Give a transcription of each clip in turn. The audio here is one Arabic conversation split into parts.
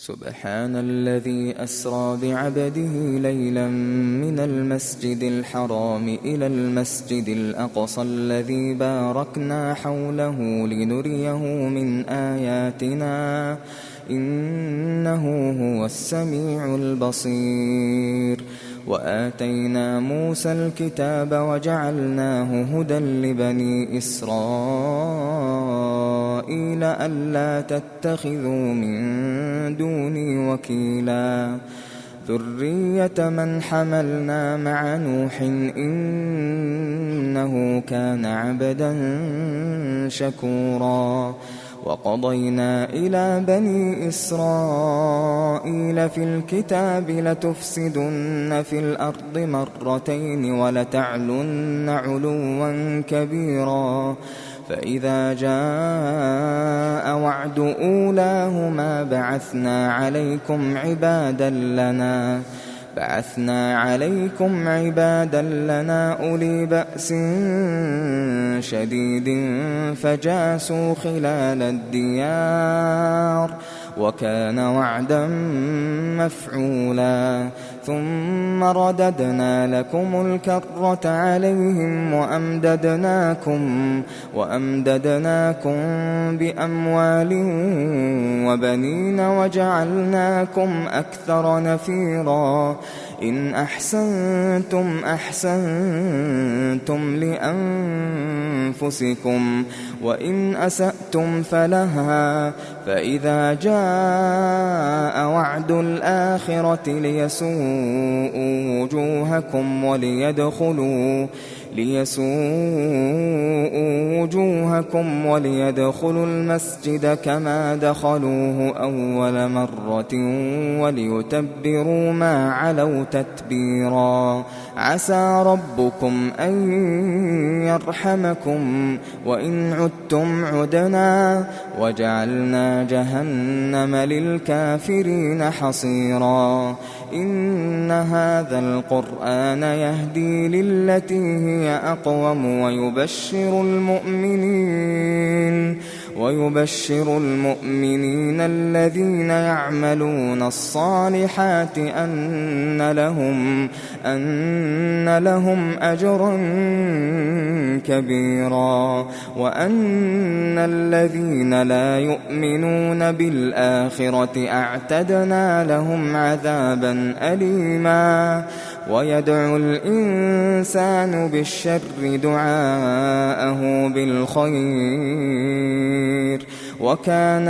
سبحان الذي أسرى بعبده ليلا من المسجد الحرام إلى المسجد الأقصى الذي باركنا حوله لنريه من آياتنا إنه هو السميع البصير. وآتينا موسى الكتاب وجعلناه هدى لبني إسرائيل ألا تتخذوا من دوني وكيلا ذرية من حملنا مع نوح إنه كان عبدا شكورا. وقضينا إلى بني إسرائيل في الكتاب لتفسدن في الأرض مرتين ولتعلن علوا كبيرا فإذا جاء وعد أولاهما بعثنا عليكم عبادا لنا أولي بأس شديد فجاسوا خلال الديار وكان وعدا مفعولا. ثم رددنا لكم الكرة عليهم وأمددناكم بأموال وبنين وجعلناكم أكثر نفيرا. إن أحسنتم أحسنتم لأنفسكم وإن أسأتم فلها فإذا جاء وعد الآخرة ليسوءوا وجوهكم وليدخلوا المسجد كما دخلوه أول مرة وليتبروا ما علوا تتبيرا. عسى ربكم أن يرحمكم وإن عدتم عدنا وجعلنا جهنم للكافرين حصيرا. إن هذا القرآن يهدي للتي هي أقوم ويبشر المؤمنين الذين يعملون الصالحات أن لهم أجرا كبيرا وأن الذين لا يؤمنون بالآخرة أعتدنا لهم عذابا أليما. ويدعو الإنسان بالشر دعاءه بالخير وكان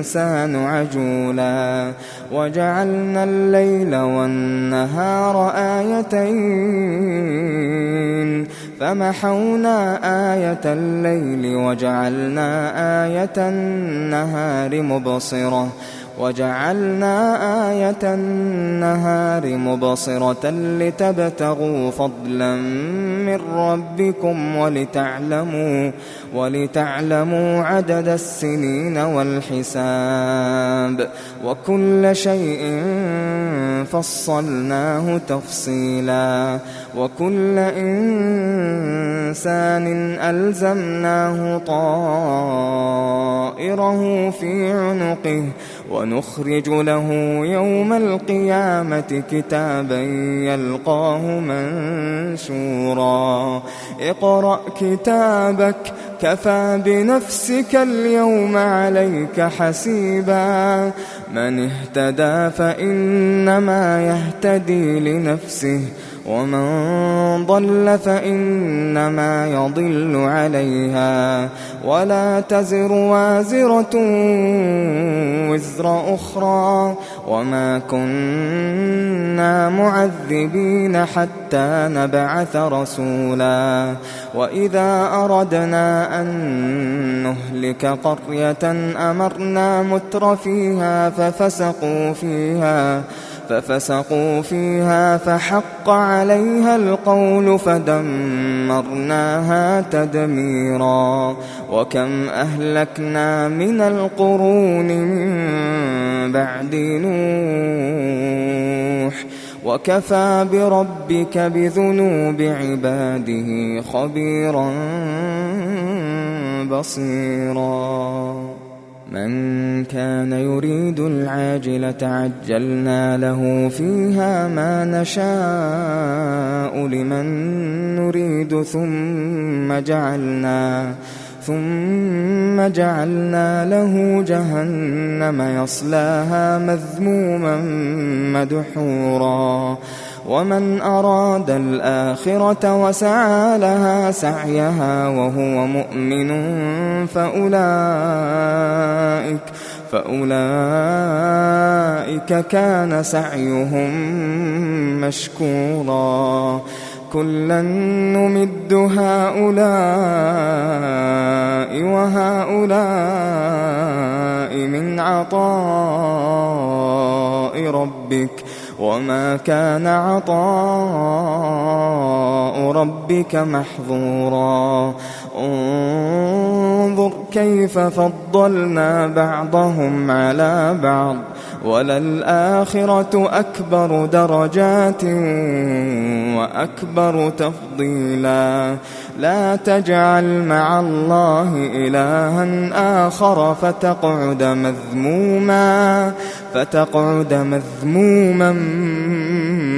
الإنسان عجولا. وجعلنا الليل والنهار آيتين فمحونا آية الليل وجعلنا آية النهار مبصرة لتبتغوا فضلا من ربكم ولتعلموا عدد السنين والحساب وكل شيء فصلناه تفصيلا. وكل إنسان ألزمناه طائره في عنقه ونخرج له يوم القيامة كتابا يلقاه منشورا. اقرأ كتابك كفى بنفسك اليوم عليك حسيبا. من اهتدى فإنما يهتدي لنفسه ومن ضل فإنما يضل عليها ولا تزر وازرة وزر أخرى وما كنا معذبين حتى نبعث رسولا. وإذا أردنا أن نهلك قرية أمرنا متر فيها ففسقوا فيها فحق عليها القول فدمرناها تدميرا. وكم أهلكنا من القرون من بعد نوح وكفى بربك بذنوب عباده خبيرا بصيرا. من كان يريد العاجلة عجلنا له فيها ما نشاء لمن نريد ثم جعلنا له جهنم يصلاها مذموما مدحورا ومن أراد الآخرة وسعى لها سعيها وهو مؤمن فأولئك كان سعيهم مشكورا كلا نمد هؤلاء وهؤلاء من عطاء ربك وما كان عطاء ربك محظورا انظر كيف فضلنا بعضهم على بعض وللآخرة أكبر درجات وأكبر تفضيلا لا تجعل مع الله إلها آخر فتقعد مذموما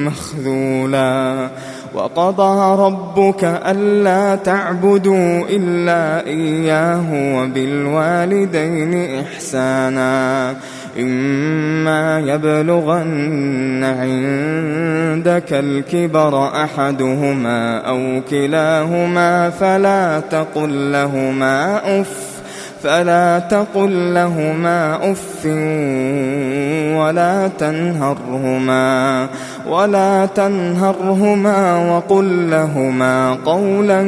مخذولا وقضى ربك ألا تعبدوا إلا إياه وبالوالدين إحسانا إما يبلغن عندك الكبر أحدهما أو كلاهما فلا تقل لهما أف ولا تنهرهما وقل لهما قولا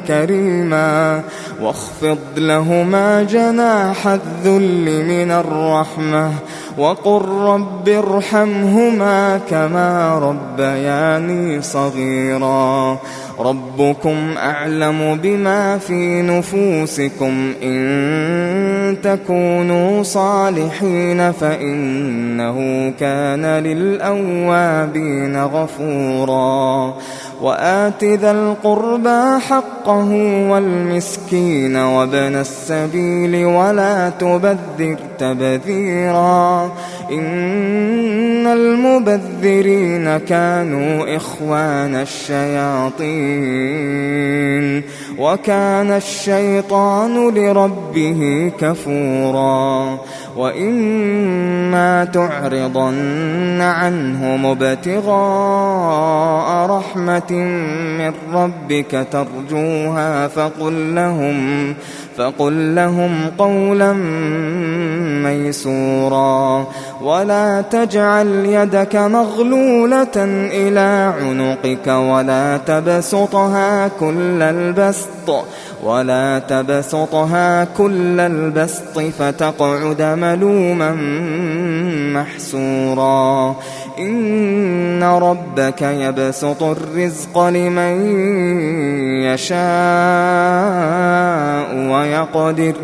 كريما واخفض لهما جناح الذل من الرحمة وقل رب ارحمهما كما ربياني صغيرا ربكم أعلم بما في نفوسكم إن تكونوا صالحين فإنه كان للأوابين غفورا وآت ذا القربى حقه والمسكين وابن السبيل ولا تبذر تبذيرا إن المبذرين كانوا إخوان الشياطين وكان الشيطان لربه كفورا وإما تعرضن عنهم ابتغاء رحمة من ربك ترجوها فقل لهم قولا ميسورا ولا تجعل يدك مغلولة إلى عنقك ولا تبسطها كل البسط فتقعد ملوما محسورا إن ربك يبسط الرزق لمن يشاء ويقدر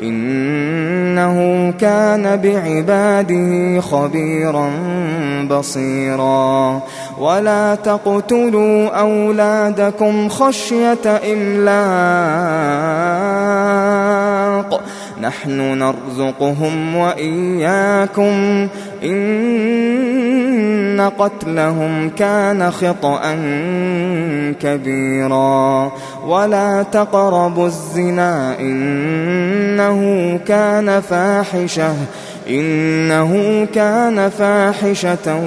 إنه كان بعباده خبيرا بصيرا ولا تقتلوا أولادكم خشية إملاق نحن نرزقهم وإياكم إن قتلهم كان خطأ كبيرا ولا تقربوا الزنا إنه كان فاحشة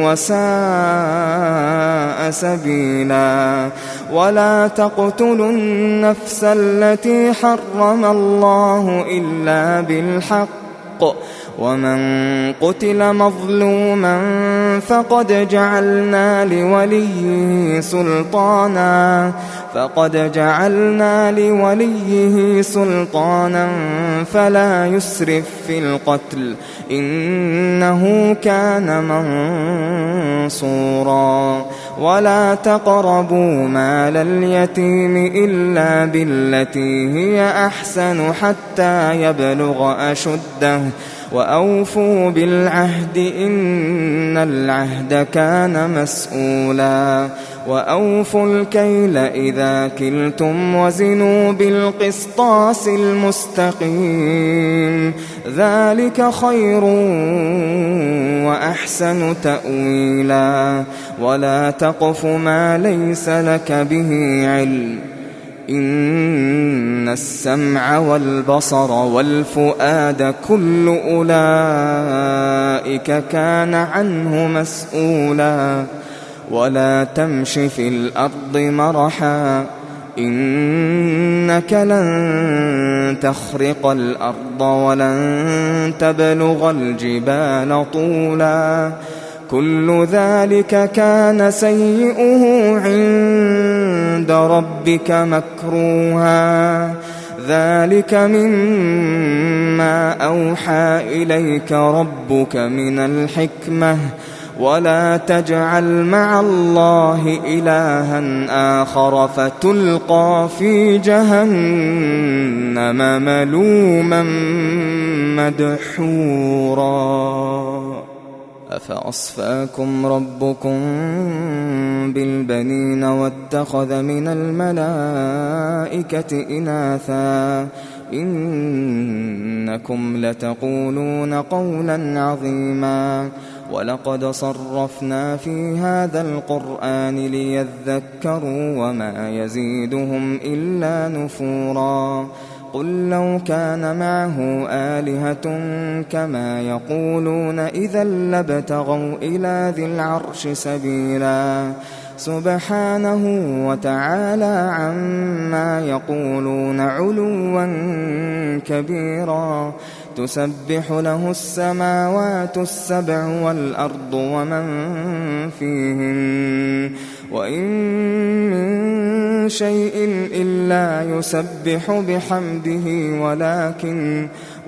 وساء سبيلا ولا تقتلوا النفس التي حرم الله إلا بالحق ومن قتل مظلوما فقد جعلنا لوليه سلطانا فلا يسرف في القتل إنه كان منصورا ولا تقربوا مال اليتيم إلا بالتي هي أحسن حتى يبلغ أشده وأوفوا بالعهد إن العهد كان مسؤولا وأوفوا الكيل إذا كلتم وزنوا بالقسطاس المستقيم ذلك خير وأحسن تأويلا ولا تقف ما ليس لك به علم إن السمع والبصر والفؤاد كل أولئك كان عنه مسؤولا ولا تمش في الأرض مرحا إنك لن تخرق الأرض ولن تبلغ الجبال طولا كل ذلك كان سيئه عند ربك مكروها ذلك مما أوحى إليك ربك من الحكمة ولا تجعل مع الله إلها آخر فتلقى في جهنم ملوما مدحورا أفأصفاكم ربكم بالبنين واتخذ من الملائكة إناثا إنكم لتقولون قولا عظيما ولقد صرفنا في هذا القرآن ليذكروا وما يزيدهم إلا نفورا قل لو كان معه آلهة كما يقولون إذا لابتغوا إلى ذي العرش سبيلا سبحانه وتعالى عما يقولون علوا كبيرا تسبح له السماوات السبع والأرض ومن فيهن وإن من شيء إلا يسبح بحمده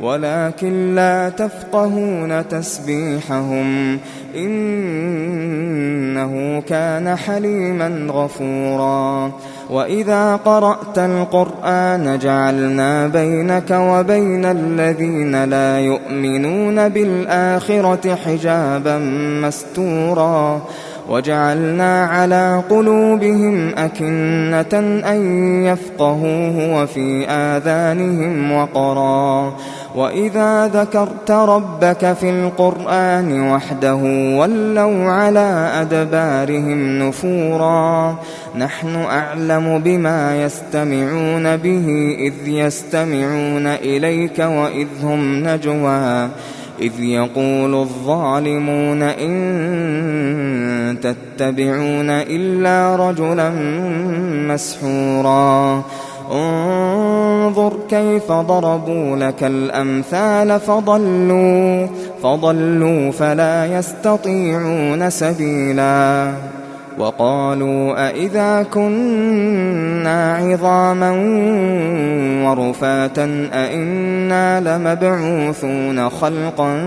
ولكن لا تفقهون تسبيحهم إنه كان حليما غفورا وإذا قرأت القرآن جعلنا بينك وبين الذين لا يؤمنون بالآخرة حجابا مستورا وجعلنا على قلوبهم أكنة أن يفقهوه وفي آذانهم وقرا وإذا ذكرت ربك في القرآن وحده ولوا على أدبارهم نفورا نحن أعلم بما يستمعون به إذ يستمعون إليك وإذ هم نجوى إذ يقول الظالمون إن تتبعون إلا رجلا مسحورا انظر كيف ضربوا لك الأمثال فضلوا فلا يستطيعون سبيلا وقالوا أئذا كنا عظاما ورفاتا أئنا لمبعوثون خلقا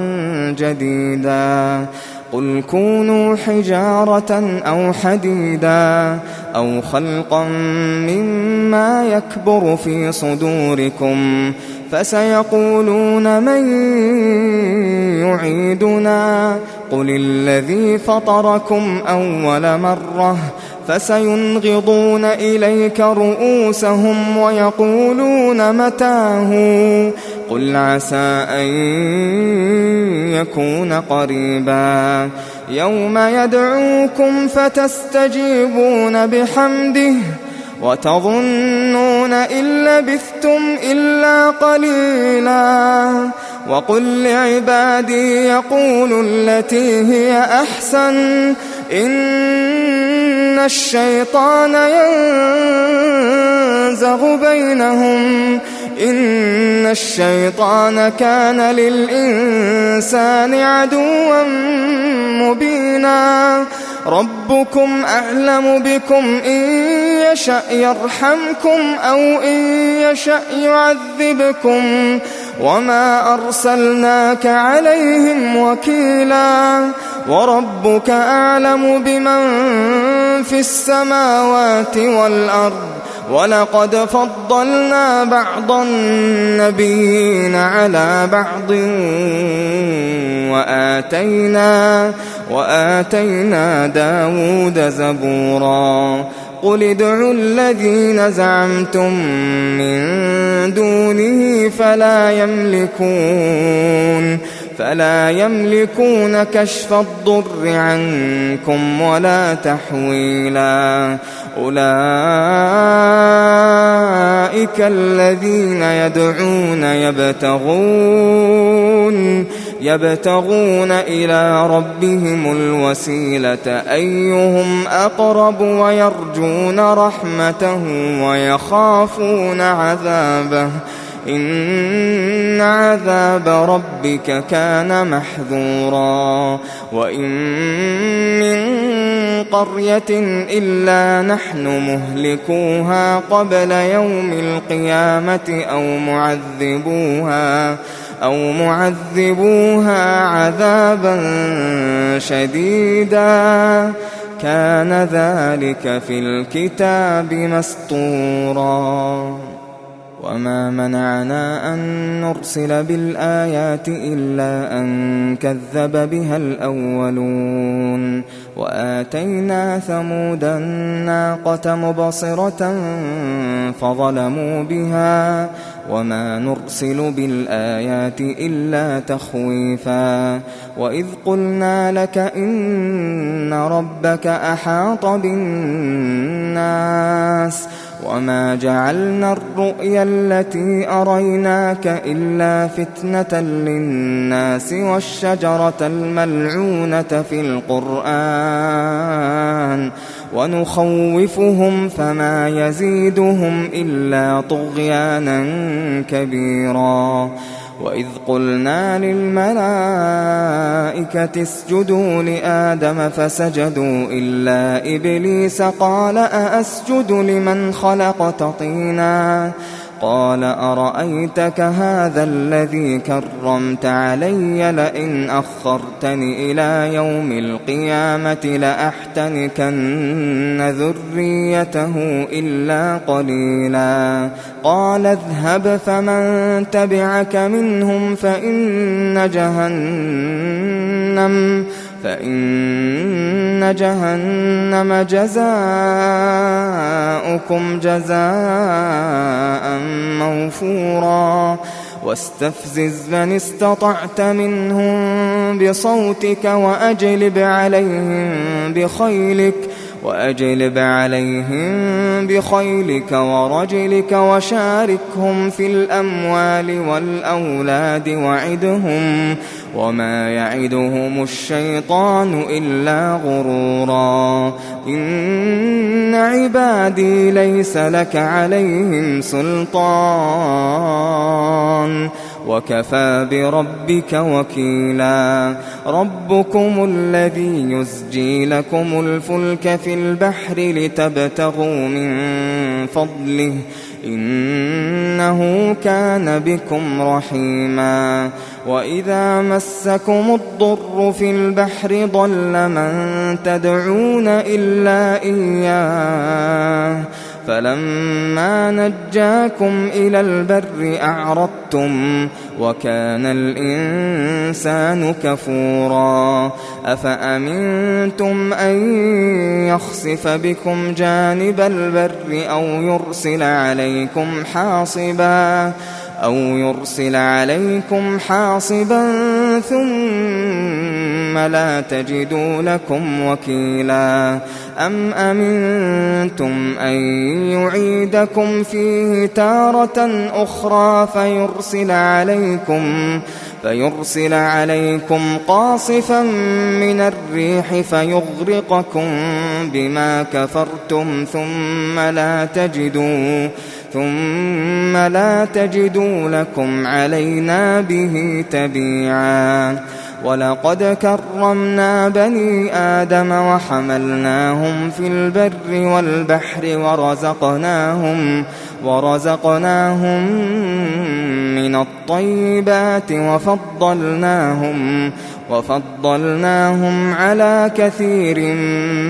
جديدا قل كونوا حجارة أو حديدا أو خلقا مما يكبر في صدوركم فسيقولون من يعيدنا قل الذي فطركم أول مرة فسينغضون إليك رؤوسهم ويقولون متاه قل عسى أن يكون قريبا يوم يدعوكم فتستجيبون بحمده وتظنون إن لبثتم إلا قليلا وقل لعبادي يقولوا التي هي أحسن إن الشيطان ينزغ بينهم إن الشيطان كان للإنسان عدوا مبينا ربكم أعلم بكم إن يشأ يرحمكم أو إن يشأ يعذبكم وما أرسلناك عليهم وكيلا وربك أعلم بمن في السماوات والأرض ولقد فضلنا بعض النبيين على بعض وآتينا داود زبورا قل ادعوا الذين زعمتم من دونه فلا يملكون كشف الضر عنكم ولا تحويلا أولئك الذين يدعون يبتغون إلى ربهم الوسيلة أيهم أقرب ويرجون رحمته ويخافون عذابه إن عذاب ربك كان محذورا وإن من قرية إلا نحن مهلكوها قبل يوم القيامة أو معذبوها عذابا شديدا كان ذلك في الكتاب مسطورا وما منعنا أن نرسل بالآيات إلا أن كذب بها الأولون وآتينا ثمود الناقة مبصرة فظلموا بها وما نرسل بالآيات إلا تخويفا وإذ قلنا لك إن ربك أحاط بالناس وما جعلنا الرؤيا التي أريناك إلا فتنة للناس والشجرة الملعونة في القرآن ونخوفهم فما يزيدهم إلا طغيانا كبيرا وإذ قلنا للملائكة اسجدوا لآدم فسجدوا إلا إبليس قال أأسجد لمن خلقت طينا قال أرأيتك هذا الذي كرمت علي لئن أخرتني إلى يوم القيامة لأحتنكن ذريته إلا قليلا قال اذهب فمن تبعك منهم فإن جهنم جزاؤكم جزاء موفورا واستفزز من استطعت منهم بصوتك وأجلب عليهم بخيلك ورجلك وشاركهم في الأموال والأولاد وعدهم وما يعدهم الشيطان إلا غرورا إن عبادي ليس لك عليهم سلطان وكفى بربك وكيلا ربكم الذي يزجي لكم الفلك في البحر لتبتغوا من فضله إنه كان بكم رحيما وإذا مسكم الضر في البحر ضل من تدعون إلا إياه فلما نجاكم إلى البر أعرضتم وكان الإنسان كفورا أفأمنتم أن يخسف بكم جانب البر أو يرسل عليكم حاصبا ثم لا تجدوا لكم وكيلا أم أمنتم أن يعيدكم فيه تارة أخرى فيرسل عليكم قاصفا من الريح فيغرقكم بما كفرتم ثم لا تجدوا لكم علينا به تبيعا ولقد كرمنا بني آدم وحملناهم في البر والبحر ورزقناهم من الطيبات وفضلناهم على كثير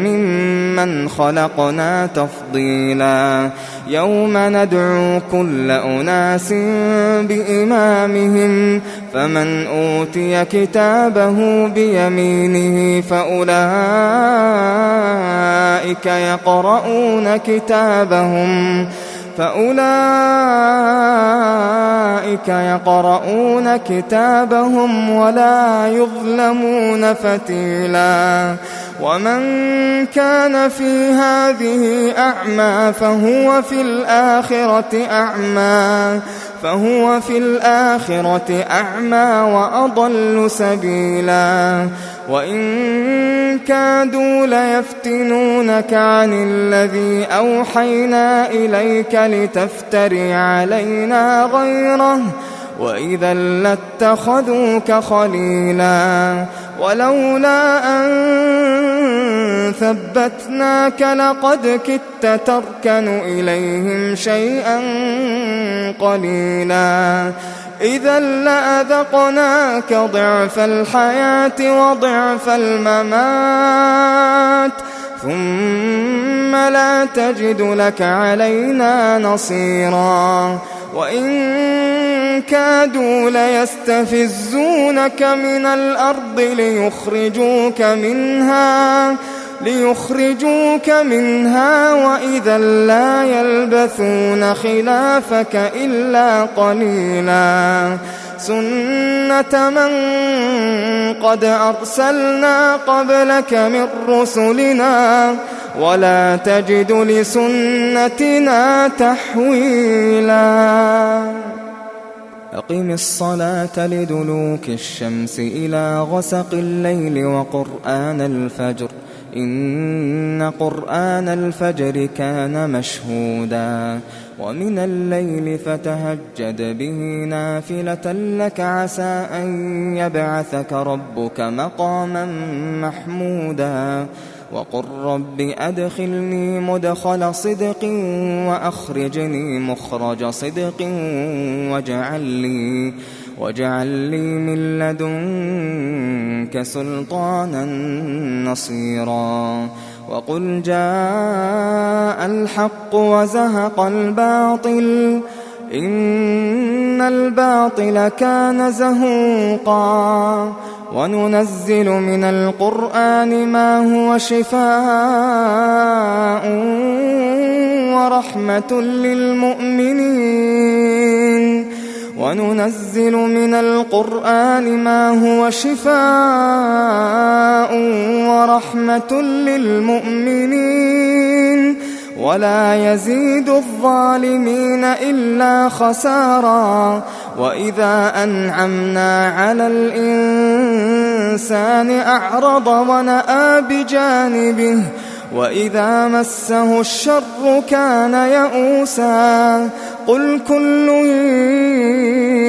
ممن خلقنا تفضيلا يوم ندعو كل أناس بإمامهم فمن أوتي كتابه بيمينه فأولئك يقرؤون كتابهم ولا يظلمون فتيلا ومن كان في هذه أعمى فهو في الآخرة أعمى وأضل سبيلا وإن كادوا ليفتنونك عن الذي أوحينا إليك لتفتري علينا غيره وإذا لاتخذوك خليلا ولولا أن ثبتناك لقد كدت تركن إليهم شيئا قليلا إذا لأذقناك ضعف الحياة وضعف الممات ثم لا تجد لك علينا نصيرا وإن كادوا ليستفزونك من الأرض ليخرجوك منها وإذا لا يلبثون خلافك إلا قليلا سنة من قد أرسلنا قبلك من رسلنا ولا تجد لسنتنا تحويلا أقم الصلاة لدلوك الشمس إلى غسق الليل وقرآن الفجر إن قرآن الفجر كان مشهودا ومن الليل فتهجد به نافلة لك عسى أن يبعثك ربك مقاما محمودا وقل رب أدخلني مدخل صدق وأخرجني مخرج صدق واجعل لي من لدنك سلطانا نصيرا وقل جاء الحق وزهق الباطل إن الباطل كان زهوقا وننزل من القرآن ما هو شفاء ورحمة للمؤمنين وننزل من القرآن ما هو شفاء ورحمة للمؤمنين ولا يزيد الظالمين إلا خسارا وإذا أنعمنا على الإنسان أعرض ونأى بجانبه وإذا مسه الشر كان يئوسا قل كل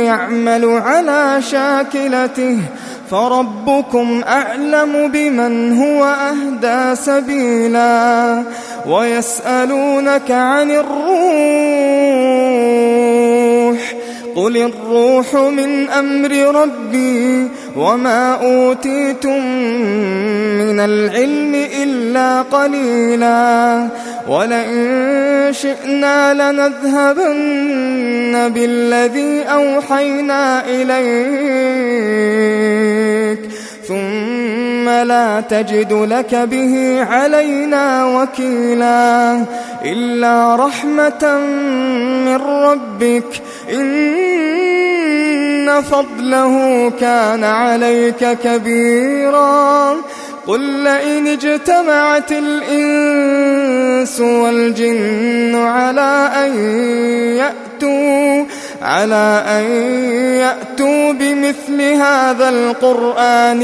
يعمل على شاكلته فربكم أعلم بمن هو أهدى سبيلا ويسألونك عن الروح قل الروح من أمر ربي وما أوتيتم من العلم إلا قليلا ولئن شئنا لنذهبن بالذي أوحينا إليك ثم لا تجد لك به علينا وكيلا إلا رحمة من ربك إن فضله كان عليك كبيرا قل لئن اجتمعت الإنس والجن على أن يأتوا بمثل هذا القرآن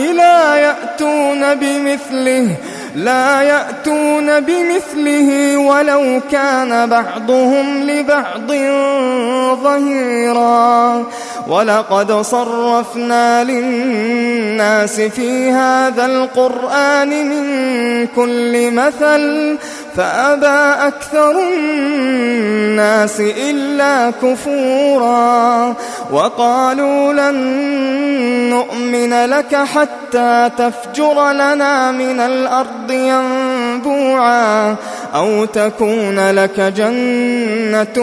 لا يأتون بمثله ولو كان بعضهم لبعض ظهيرا ولقد صرفنا للناس في هذا القرآن من كل مثل فأبى أكثر الناس إلا كفورا وقالوا لن نؤمن لك حتى تفجر لنا من الأرض ينبوعا أو تكون لك جنة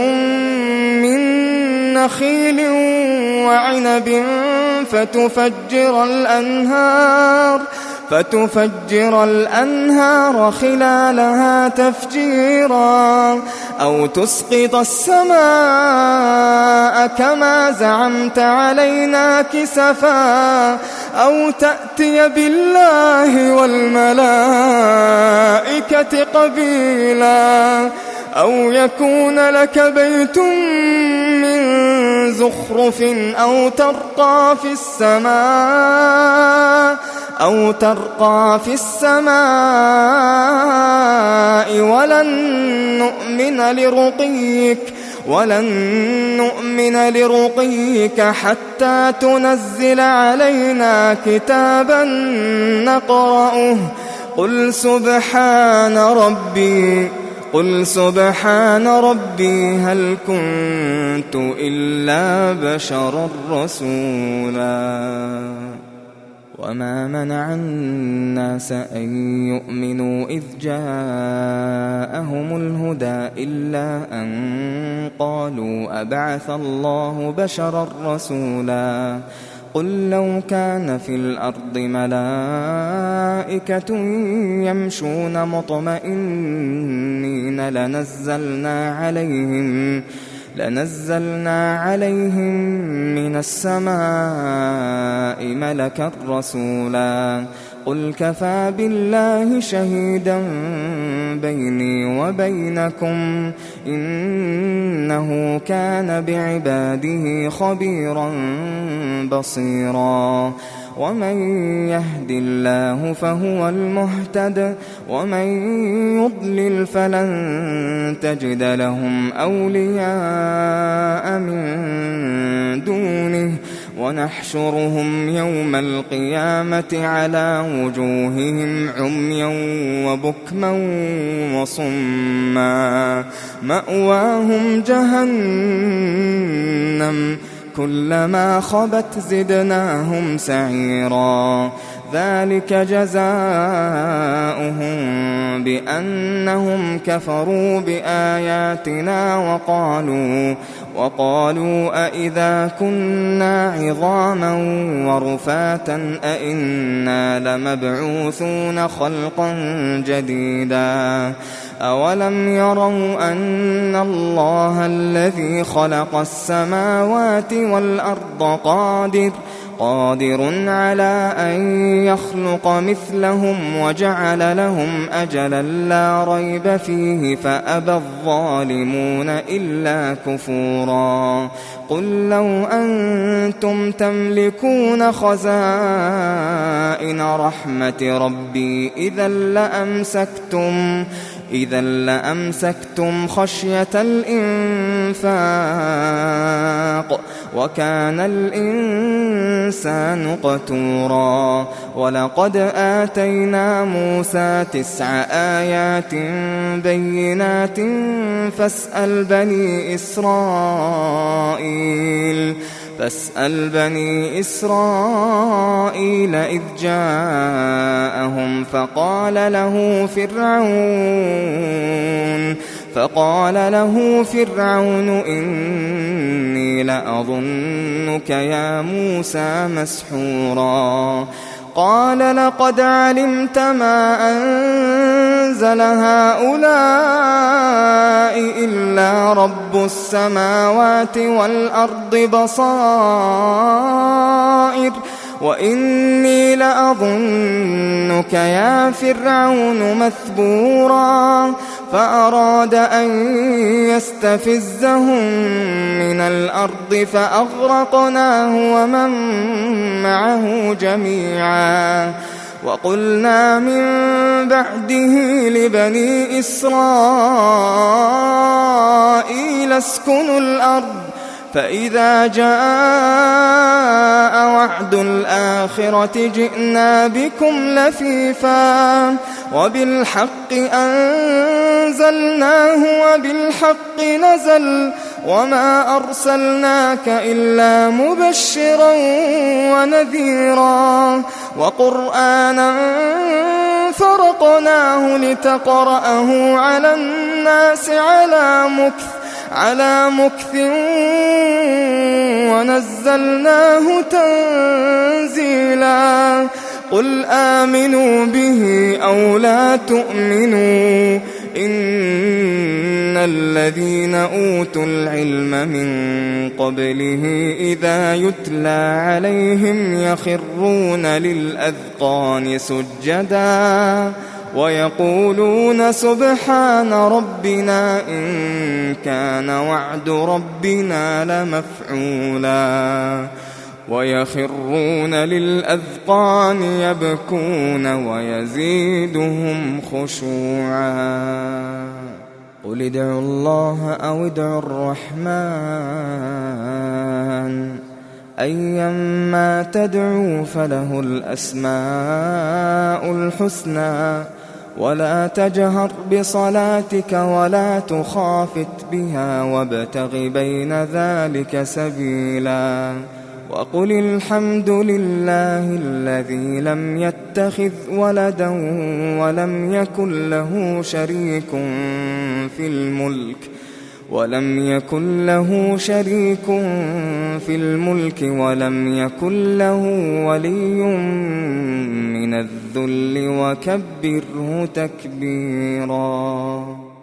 من نخيل وعنب فتفجر الأنهار خلالها تفجيرا أو تسقط السماء كما زعمت علينا كسفا أو تأتي بالله والملائكة قبيلا أو يكون لك بيت من زخرف أو ترقى في السماء ولن نؤمن لرقيك حتى تنزل علينا كتابا نقرأه قل سبحان ربي هل كنت إلا بشرا رسولا وما منع الناس أن يؤمنوا إذ جاءهم الهدى إلا أن قالوا أبعث الله بشرا رسولا قل لو كان في الأرض ملائكة يمشون مطمئنين لنزلنا عليهم من السماء ملكا رسولا قل كفى بالله شهيدا بيني وبينكم إنه كان بعباده خبيرا بصيرا ومن يهد الله فهو المهتد ومن يضلل فلن تجد لهم أولياء من دونه ونحشرهم يوم القيامة على وجوههم عميا وبكما وصما مأواهم جهنم كلما خبت زدناهم سعيرا ذلك جزاؤهم بأنهم كفروا بآياتنا وقالوا أئذا كنا عظاما ورفاتا أئنا لمبعوثون خلقا جديدا أولم يروا أن الله الذي خلق السماوات والأرض قادر على أن يخلق مثلهم وجعل لهم أجلا لا ريب فيه فأبى الظالمون إلا كفورا قل لو أنتم تملكون خزائن رحمة ربي إذا لأمسكتم خشية الإنفاق وكان الإنسان قتورا ولقد آتينا موسى 9 آيات بينات فاسأل بني إسرائيل إذ جاءهم فقال له فرعون إني لأظنك يا موسى مسحورا قال لقد علمت ما أنزل هؤلاء إلا رب السماوات والأرض بصائر وإني لأظنك يا فرعون مثبورا فأراد أن يستفزهم من الأرض فأغرقناه ومن معه جميعا وقلنا من بعده لبني إسرائيل اسكنوا الأرض فإذا جاء وعد الآخرة جئنا بكم لفيفا وبالحق أنزلناه وبالحق نزل وما أرسلناك إلا مبشرا ونذيرا وقرآنا فرقناه لتقرأه على الناس على مكث ونزلناه تنزيلا قل آمنوا به أو لا تؤمنوا إن الذين أوتوا العلم من قبله إذا يتلى عليهم يخرون للأذقان سجدا ويقولون سبحان ربنا إن كان وعد ربنا لمفعولا ويخرون للأذقان يبكون ويزيدهم خشوعا قل ادعوا الله أو ادعوا الرحمن أيما تدعوا فله الأسماء الحسنى ولا تجهر بصلاتك ولا تخافت بها وابتغ بين ذلك سبيلا وقل الحمد لله الذي لم يتخذ ولدا ولم يكن له شريك في الملك ولم يكن له ولي من الذل وكبره تكبيرا.